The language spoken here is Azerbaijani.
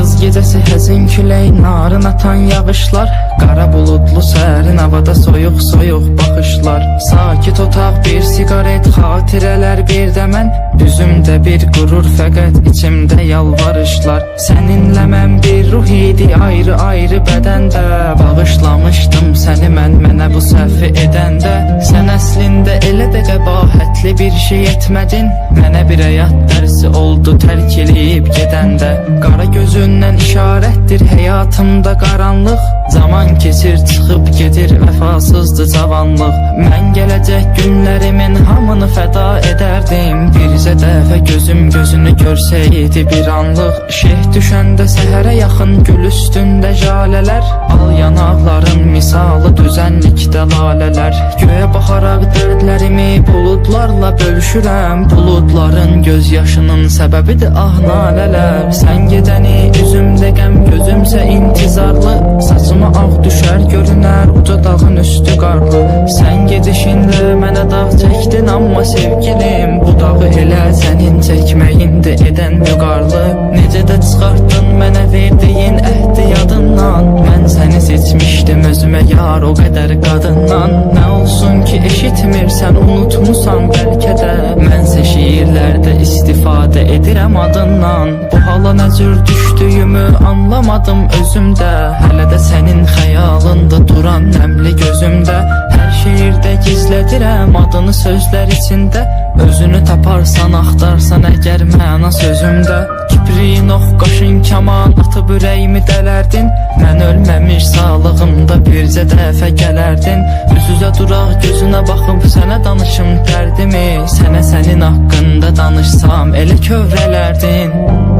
Yaz gecəsi həzin külək, narın atan yağışlar, qara buludlu sərin havada soyuq soyuq baxışlar. Sakit otaq, bir sigaret, xatirələr bir də mən, üzümdə bir qürur, fəqət içimdə yalvarışlar. Səninlə mən bir ruh idi, ayrı ayrı bədəndə, bağışlamışdım səni mən mənə bu səhvi edəndə. Sən əslində elə də qəbahətli bir şey etmədin, mənə bir həyat dərsi oldu tərk eləyib gedəndə. Qara gözündən işarətdir həyatımda qaranlıq, zaman keçir çıxıb gedir vəfasızdır cavanlıq. Mən gələcək günlərimin hamını fəda edərdim, bircə dəfə gözüm gözünü görsəydi bir anlıq. Şeh düşəndə səhərə yaxın gül üstündə jalələr, al yanaqların misalı düzənlikdə lalələr. Göyə baxaraq dərdlərimi buludlarla bölüşürəm, buludların göz yaşının səbəbidir ah nalələr. Sən gedəni üzümdə qəm, gözümsə intizarlı, saçıma ağ düşər görünər uca dağın üstü qarlı. Sən gedişinlə mənə dağ çəkdin amma sevgilim, bu dağı elə sənin çəkməyindir edən vüqarlı. Necə də çıxartdın mənə verdiyin əhdi yadından, mən səni seçmişdim özümə yar o qədər qadından. Nə olsun ki eşitmirsən, unutmusan bəlkə də, mənsə şiirlərdə istifadə edirəm adından. Bu hala nə cür düşdüyümü anlamadım özümdə, hələ də sənin xəyalında duran nəmli gözümdə. Hər şiirdə gizlədirəm adını sözlər içində, özünü taparsan axtarsan əgər məna sözümdə. Kipriyin ox qaşın kaman atıb ürəyimi dələrdin, mən ölməmiş sağlığımda bircə dəfə gələrdin. Üz-üzə duraq gözünə baxıb sənə danışım dərdimi, sənə sənin haqqında danışsam elə kövrələrdin.